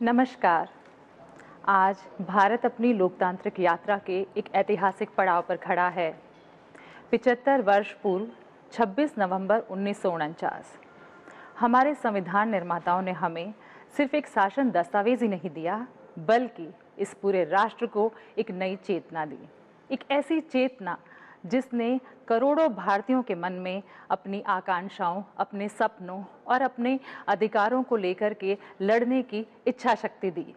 नमस्कार। आज भारत अपनी लोकतांत्रिक यात्रा के एक ऐतिहासिक पड़ाव पर खड़ा है। 75 वर्ष पूर्व 26 नवंबर 1949 हमारे संविधान निर्माताओं ने हमें सिर्फ एक शासन दस्तावेज ही नहीं दिया, बल्कि इस पूरे राष्ट्र को एक नई चेतना दी। एक ऐसी चेतना जिसने करोड़ों भारतीयों के मन में अपनी आकांक्षाओं, अपने सपनों और अपने अधिकारों को लेकर के लड़ने की इच्छा शक्ति दी।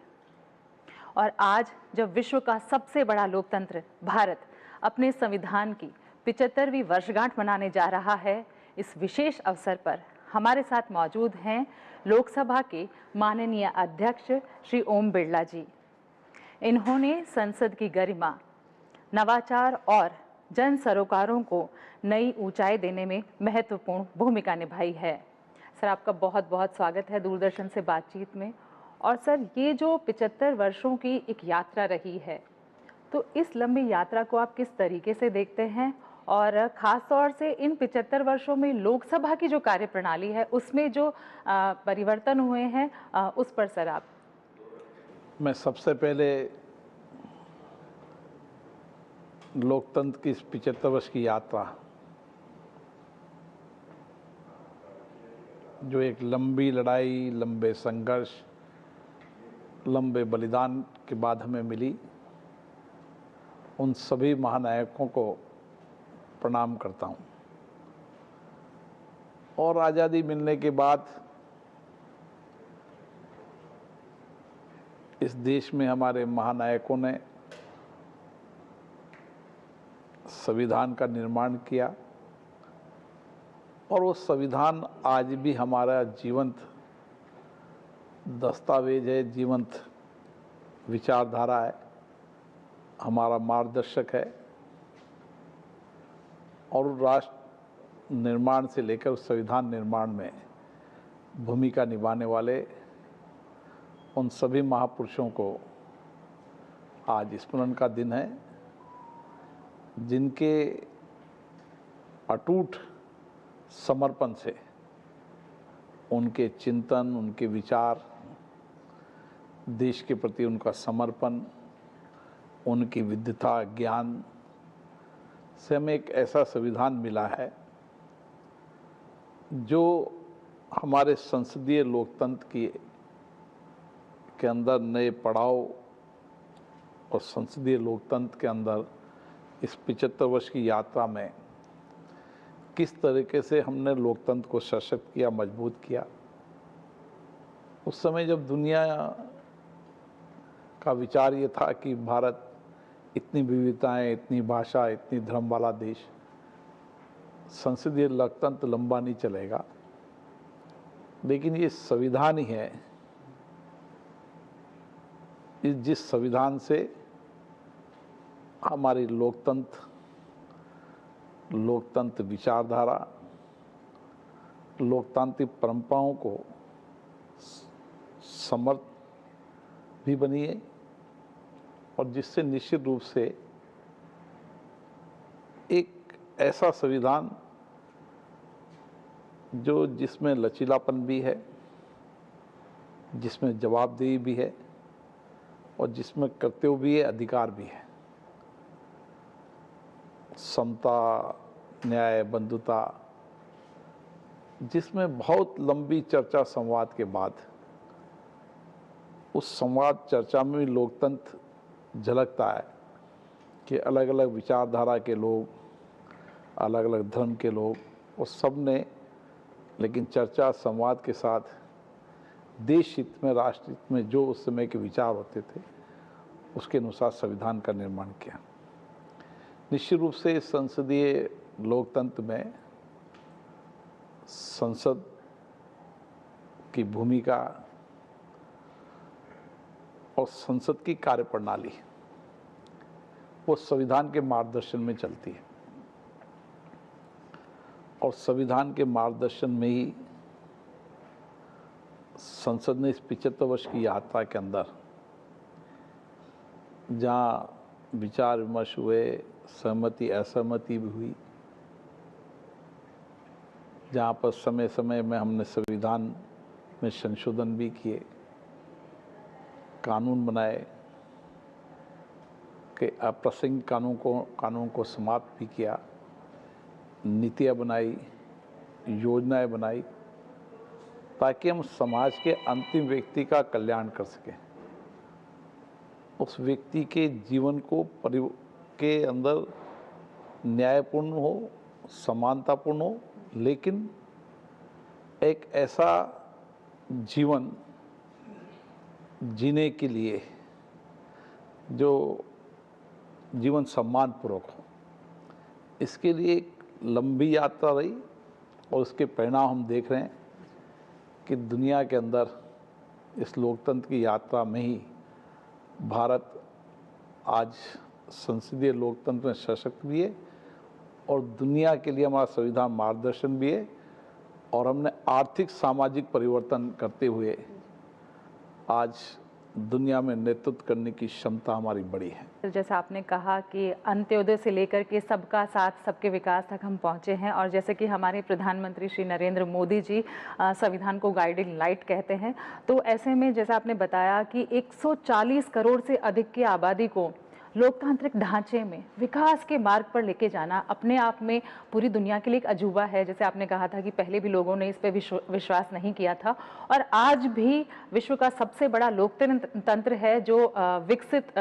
और आज जब विश्व का सबसे बड़ा लोकतंत्र भारत अपने संविधान की 75वीं वर्षगांठ मनाने जा रहा है, इस विशेष अवसर पर हमारे साथ मौजूद हैं लोकसभा के माननीय अध्यक्ष श्री ओम बिरला जी। इन्होंने संसद की गरिमा, नवाचार और जन सरोकारों को नई ऊंचाई देने में महत्वपूर्ण भूमिका निभाई है। सर, आपका बहुत बहुत स्वागत है दूरदर्शन से बातचीत में। और सर, ये जो 75 वर्षों की एक यात्रा रही है, तो इस लंबी यात्रा को आप किस तरीके से देखते हैं? और ख़ास तौर से इन 75 वर्षों में लोकसभा की जो कार्यप्रणाली है, उसमें जो परिवर्तन हुए हैं, उस पर सर आप। मैं सबसे पहले लोकतंत्र की इस 75 वर्ष की यात्रा, जो एक लंबी लड़ाई, लंबे संघर्ष, लंबे बलिदान के बाद हमें मिली, उन सभी महानायकों को प्रणाम करता हूँ। और आज़ादी मिलने के बाद इस देश में हमारे महानायकों ने संविधान का निर्माण किया, और वो संविधान आज भी हमारा जीवंत दस्तावेज है, जीवंत विचारधारा है, हमारा मार्गदर्शक है। और राष्ट्र निर्माण से लेकर उस संविधान निर्माण में भूमिका निभाने वाले उन सभी महापुरुषों को आज स्मरण का दिन है, जिनके अटूट समर्पण से, उनके चिंतन, उनके विचार, देश के प्रति उनका समर्पण, उनकी विद्वता, ज्ञान से हमें एक ऐसा संविधान मिला है जो हमारे संसदीय लोकतंत्र के अंदर नए पड़ाव और संसदीय लोकतंत्र के अंदर इस 75 वर्ष की यात्रा में किस तरीके से हमने लोकतंत्र को सशक्त किया, मजबूत किया। उस समय जब दुनिया का विचार ये था कि भारत इतनी विविधताएं, इतनी भाषा, इतनी धर्म वाला देश, संसदीय लोकतंत्र लंबा नहीं चलेगा, लेकिन ये संविधान ही है, जिस संविधान से हमारी लोकतंत्र विचारधारा, लोकतांत्रिक परंपराओं को समर्थ भी बनी है, और जिससे निश्चित रूप से एक ऐसा संविधान जिसमें लचीलापन भी है, जिसमें जवाबदेही भी है, और जिसमें कर्तव्य भी है, अधिकार भी है, समता, न्याय, बंधुता, जिसमें बहुत लंबी चर्चा संवाद के बाद, उस संवाद चर्चा में भी लोकतंत्र झलकता है कि अलग अलग विचारधारा के लोग, अलग अलग धर्म के लोग, उस सब ने, लेकिन चर्चा संवाद के साथ देश हित में, राष्ट्र हित में जो उस समय के विचार होते थे, उसके अनुसार संविधान का निर्माण किया। निश्चित रूप से इस संसदीय लोकतंत्र में संसद की भूमिका और संसद की कार्यप्रणाली वो संविधान के मार्गदर्शन में चलती है, और संविधान के मार्गदर्शन में ही संसद ने इस 75 वर्ष की यात्रा के अंदर, जहाँ विचार विमर्श हुए, सहमति असहमति भी हुई, जहाँ पर समय समय में हमने संविधान में संशोधन भी किए, कानून बनाए, कि अप्रासंगिक कानून को समाप्त भी किया, नीतियाँ बनाई, योजनाएं बनाई, ताकि हम समाज के अंतिम व्यक्ति का कल्याण कर सकें, उस व्यक्ति के जीवन को के अंदर न्यायपूर्ण हो, समानतापूर्ण हो, लेकिन एक ऐसा जीवन जीने के लिए जो जीवन सम्मानपूर्वक हो। इसके लिए एक लंबी यात्रा रही और उसके परिणाम हम देख रहे हैं कि दुनिया के अंदर इस लोकतंत्र की यात्रा में ही भारत आज संसदीय लोकतंत्र में सशक्त भी है और दुनिया के लिए हमारा संविधान मार्गदर्शन भी है, और हमने आर्थिक सामाजिक परिवर्तन करते हुए आज दुनिया में नेतृत्व करने की क्षमता हमारी बड़ी है। जैसा आपने कहा कि अंत्योदय से लेकर के सबका साथ सबके विकास तक हम पहुंचे हैं, और जैसे कि हमारे प्रधानमंत्री श्री नरेंद्र मोदी जी संविधान को गाइडिंग लाइट कहते हैं, तो ऐसे में जैसा आपने बताया कि 140 करोड़ से अधिक की आबादी को लोकतांत्रिक ढांचे में विकास के मार्ग पर लेके जाना अपने आप में पूरी दुनिया के लिए एक अजूबा है। जैसे आपने कहा था कि पहले भी लोगों ने इस पे विश्वास नहीं किया था, और आज भी विश्व का सबसे बड़ा लोकतंत्र है जो विकसित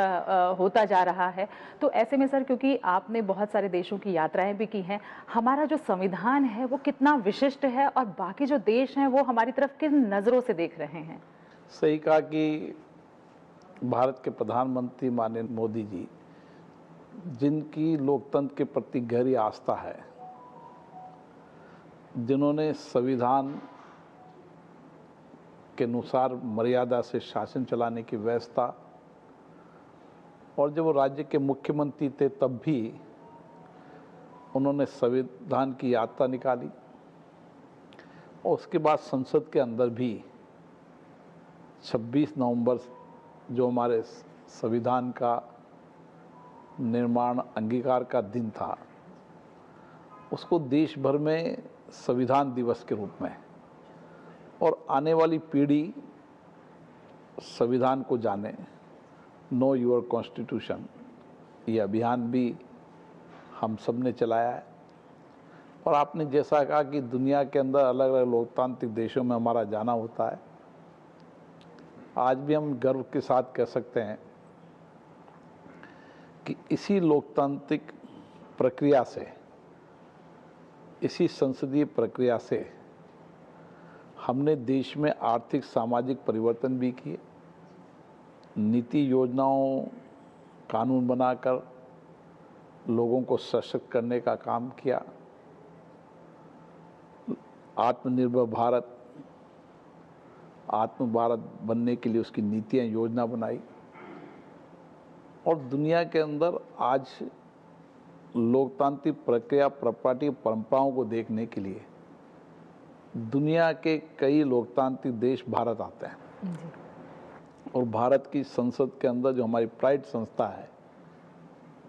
होता जा रहा है। तो ऐसे में सर, क्योंकि आपने बहुत सारे देशों की यात्राएं भी की हैं, हमारा जो संविधान है वो कितना विशिष्ट है और बाकी जो देश हैं वो हमारी तरफ किन नज़रों से देख रहे हैं? सही कहा कि भारत के प्रधानमंत्री माननीय मोदी जी, जिनकी लोकतंत्र के प्रति गहरी आस्था है, जिन्होंने संविधान के अनुसार मर्यादा से शासन चलाने की व्यवस्था, और जब वो राज्य के मुख्यमंत्री थे तब भी उन्होंने संविधान की यात्रा निकाली, और उसके बाद संसद के अंदर भी 26 नवंबर जो हमारे संविधान का निर्माण अंगीकार का दिन था, उसको देश भर में संविधान दिवस के रूप में, और आने वाली पीढ़ी संविधान को जाने, नो योर कॉन्स्टिट्यूशन, ये अभियान भी हम सब ने चलाया है। और आपने जैसा कहा कि दुनिया के अंदर अलग अलग लोकतांत्रिक देशों में हमारा जाना होता है, आज भी हम गर्व के साथ कह सकते हैं कि इसी लोकतांत्रिक प्रक्रिया से, इसी संसदीय प्रक्रिया से हमने देश में आर्थिक सामाजिक परिवर्तन भी किए, नीति योजनाओं कानून बनाकर लोगों को सशक्त करने का काम किया, आत्मनिर्भर भारत बनने के लिए उसकी नीतियाँ योजना बनाई, और दुनिया के अंदर आज लोकतांत्रिक प्रक्रिया प्रॉपर्टी परंपराओं को देखने के लिए दुनिया के कई लोकतांत्रिक देश भारत आते हैं। और भारत की संसद के अंदर जो हमारी प्राइड संस्था है,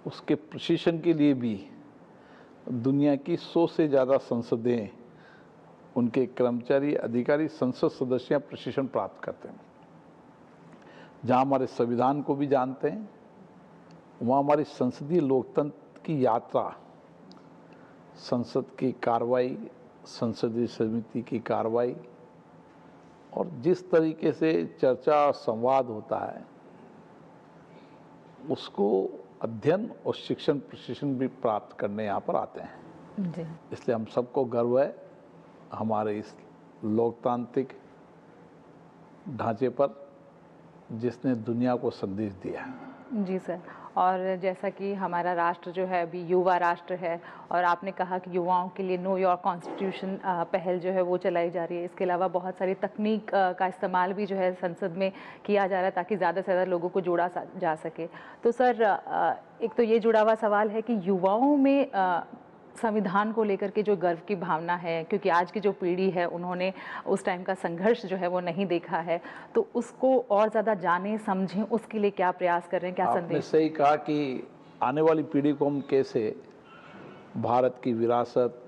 उसके प्रशिक्षण के लिए भी दुनिया की 100 से ज़्यादा संसदें, उनके कर्मचारी अधिकारी संसद सदस्य प्रशिक्षण प्राप्त करते हैं। जहाँ हमारे संविधान को भी जानते हैं, वहाँ हमारी संसदीय लोकतंत्र की यात्रा, संसद की कार्रवाई, संसदीय समिति की कार्रवाई, और जिस तरीके से चर्चा और संवाद होता है, उसको अध्ययन और शिक्षण प्रशिक्षण भी प्राप्त करने यहाँ पर आते हैं जी। इसलिए हम सबको गर्व है हमारे इस लोकतांत्रिक ढांचे पर, जिसने दुनिया को संदेश दिया है। जी सर, और जैसा कि हमारा राष्ट्र जो है अभी युवा राष्ट्र है, और आपने कहा कि युवाओं के लिए नो योर कॉन्स्टिट्यूशन पहल जो है वो चलाई जा रही है। इसके अलावा बहुत सारी तकनीक का इस्तेमाल भी जो है संसद में किया जा रहा है, ताकि ज़्यादा से ज़्यादा लोगों को जोड़ा जा सके। तो सर, एक तो ये जुड़ा हुआ सवाल है कि युवाओं में संविधान को लेकर के जो गर्व की भावना है, क्योंकि आज की जो पीढ़ी है उन्होंने उस टाइम का संघर्ष जो है वो नहीं देखा है, तो उसको और ज़्यादा जाने समझें, उसके लिए क्या प्रयास कर रहे हैं, क्या संदेश? आपने सही कहा कि आने वाली पीढ़ी को हम कैसे भारत की विरासत,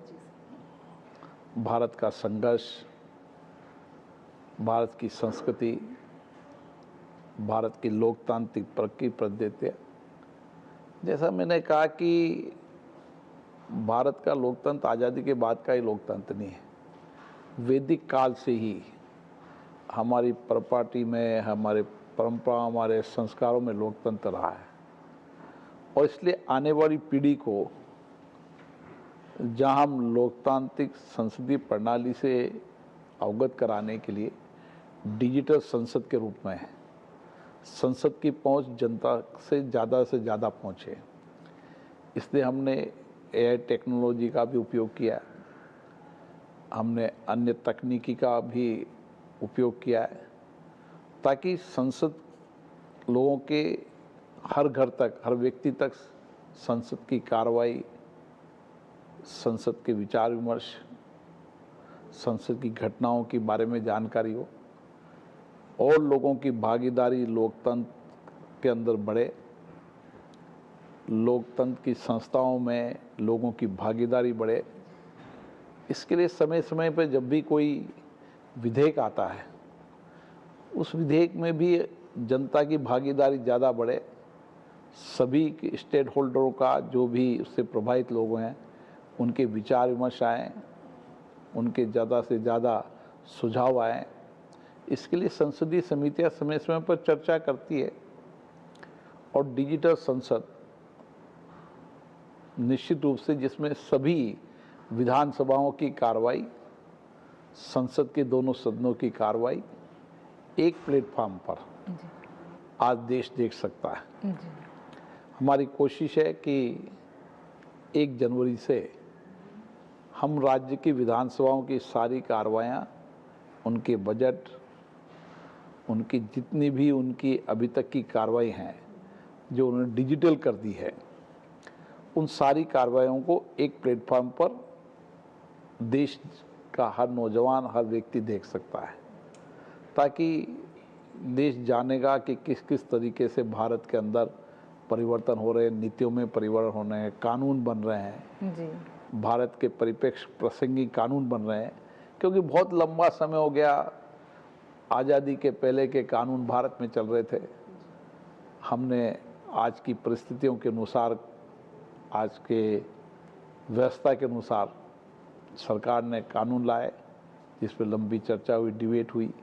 भारत का संघर्ष, भारत की संस्कृति, भारत की लोकतांत्रिक प्रक्रिया पर देते हैं। जैसा मैंने कहा कि भारत का लोकतंत्र आज़ादी के बाद का ही लोकतंत्र नहीं है, वैदिक काल से ही हमारी प्रॉपर्टी में, हमारे परंपरा, हमारे संस्कारों में लोकतंत्र रहा है। और इसलिए आने वाली पीढ़ी को जहां हम लोकतांत्रिक संसदीय प्रणाली से अवगत कराने के लिए डिजिटल संसद के रूप में संसद की पहुंच जनता से ज़्यादा पहुंचे, इसलिए हमने एआई टेक्नोलॉजी का भी उपयोग किया, हमने अन्य तकनीकी का भी उपयोग किया है, ताकि संसद लोगों के हर घर तक, हर व्यक्ति तक संसद की कार्रवाई, संसद के विचार विमर्श, संसद की घटनाओं के बारे में जानकारी हो और लोगों की भागीदारी लोकतंत्र के अंदर बढ़े, लोकतंत्र की संस्थाओं में लोगों की भागीदारी बढ़े। इसके लिए समय समय पर जब भी कोई विधेयक आता है, उस विधेयक में भी जनता की भागीदारी ज़्यादा बढ़े, सभी स्टेक होल्डरों का, जो भी उससे प्रभावित लोग हैं, उनके विचार विमर्श आएँ, उनके ज़्यादा से ज़्यादा सुझाव आएँ। इसके लिए संसदीय समितियां समय समय पर चर्चा करती है और डिजिटल संसद निश्चित रूप से, जिसमें सभी विधानसभाओं की कार्रवाई, संसद के दोनों सदनों की कार्रवाई एक प्लेटफॉर्म पर आज देश देख सकता है। हमारी कोशिश है कि 1 जनवरी से हम राज्य की विधानसभाओं की सारी कार्रवाइयाँ, उनके बजट, उनकी जितनी भी उनकी अभी तक की कार्रवाई हैं जो उन्होंने डिजिटल कर दी है, उन सारी कार्रवाइयों को एक प्लेटफॉर्म पर देश का हर नौजवान, हर व्यक्ति देख सकता है, ताकि देश जानेगा कि किस किस तरीके से भारत के अंदर परिवर्तन हो रहे हैं, नीतियों में परिवर्तन हो रहे हैं, कानून बन रहे हैं जी। भारत के परिप्रेक्ष्य प्रासंगिक कानून बन रहे हैं, क्योंकि बहुत लंबा समय हो गया, आज़ादी के पहले के कानून भारत में चल रहे थे। हमने आज की परिस्थितियों के अनुसार, आज के व्यवस्था के अनुसार सरकार ने कानून लाए, जिस पर लंबी चर्चा हुई, डिबेट हुई।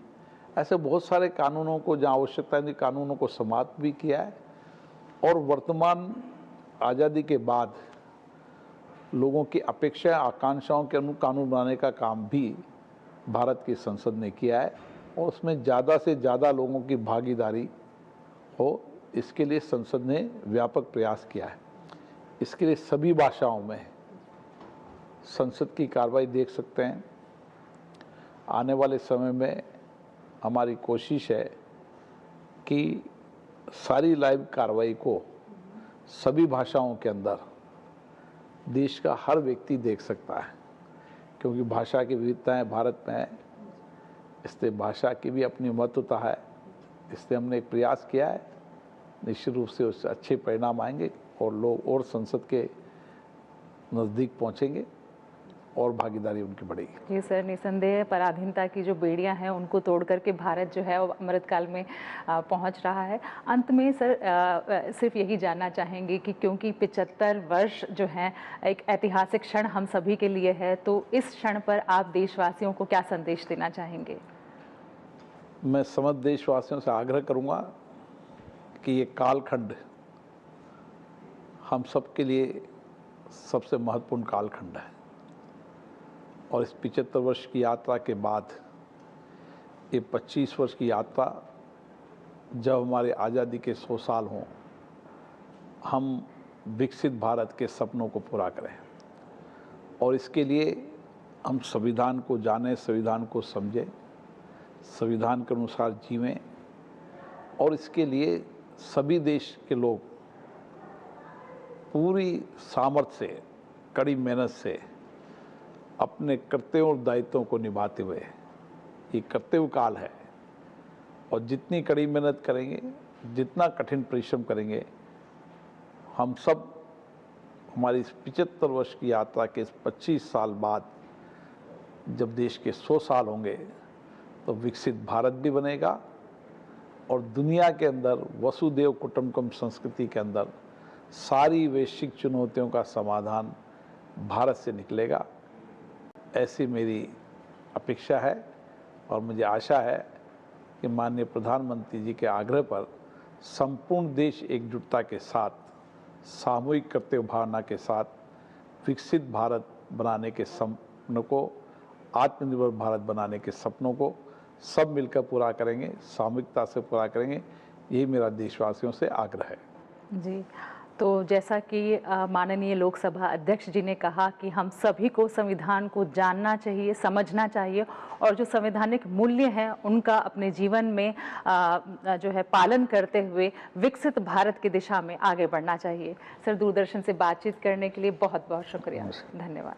ऐसे बहुत सारे कानूनों को, जहाँ आवश्यकता है, कानूनों को समाप्त भी किया है। और वर्तमान आज़ादी के बाद लोगों की अपेक्षा, आकांक्षाओं के अनुरूप कानून बनाने का काम भी भारत की संसद ने किया है, और उसमें ज़्यादा से ज़्यादा लोगों की भागीदारी हो, इसके लिए संसद ने व्यापक प्रयास किया है। इसके लिए सभी भाषाओं में संसद की कार्रवाई देख सकते हैं। आने वाले समय में हमारी कोशिश है कि सारी लाइव कार्रवाई को सभी भाषाओं के अंदर देश का हर व्यक्ति देख सकता है, क्योंकि भाषा की विविधताएं भारत में है, इसलिए भाषा की भी अपनी महत्वता है। इसलिए हमने एक प्रयास किया है, निश्चित रूप से उससे अच्छे परिणाम आएंगे और लोग और संसद के नज़दीक पहुंचेंगे और भागीदारी उनकी बढ़ेगी। जी सर, निसंदेह पराधीनता की जो बेड़ियां हैं उनको तोड़ करके भारत जो है वो अमृतकाल में पहुंच रहा है। अंत में सर सिर्फ यही जानना चाहेंगे कि क्योंकि 75 वर्ष जो हैं एक ऐतिहासिक क्षण हम सभी के लिए है, तो इस क्षण पर आप देशवासियों को क्या संदेश देना चाहेंगे? मैं समस्त देशवासियों से आग्रह करूंगा कि ये कालखंड हम सबके लिए सबसे महत्वपूर्ण कालखंड है, और इस 75 वर्ष की यात्रा के बाद ये 25 वर्ष की यात्रा, जब हमारे आज़ादी के 100 साल हों, हम विकसित भारत के सपनों को पूरा करें। और इसके लिए हम संविधान को जानें, संविधान को समझें, संविधान के अनुसार जीवें, और इसके लिए सभी देश के लोग पूरी सामर्थ्य से, कड़ी मेहनत से अपने कर्तव्यों और दायित्वों को निभाते हुए, ये कर्तव्य काल है, और जितनी कड़ी मेहनत करेंगे, जितना कठिन परिश्रम करेंगे, हम सब हमारी इस 75 वर्ष की यात्रा के इस 25 साल बाद जब देश के 100 साल होंगे, तो विकसित भारत भी बनेगा और दुनिया के अंदर वसुदेव कुटुंबकम संस्कृति के अंदर सारी वैश्विक चुनौतियों का समाधान भारत से निकलेगा, ऐसी मेरी अपेक्षा है। और मुझे आशा है कि माननीय प्रधानमंत्री जी के आग्रह पर संपूर्ण देश एकजुटता के साथ, सामूहिक कर्तव्य भावना के साथ विकसित भारत बनाने के सपनों को, आत्मनिर्भर भारत बनाने के सपनों को सब मिलकर पूरा करेंगे, सामूहिकता से पूरा करेंगे। यही मेरा देशवासियों से आग्रह है। जी, तो जैसा कि माननीय लोकसभा अध्यक्ष जी ने कहा कि हम सभी को संविधान को जानना चाहिए, समझना चाहिए और जो संवैधानिक मूल्य हैं उनका अपने जीवन में जो है पालन करते हुए विकसित भारत की दिशा में आगे बढ़ना चाहिए। सर, दूरदर्शन से बातचीत करने के लिए बहुत बहुत शुक्रिया, धन्यवाद।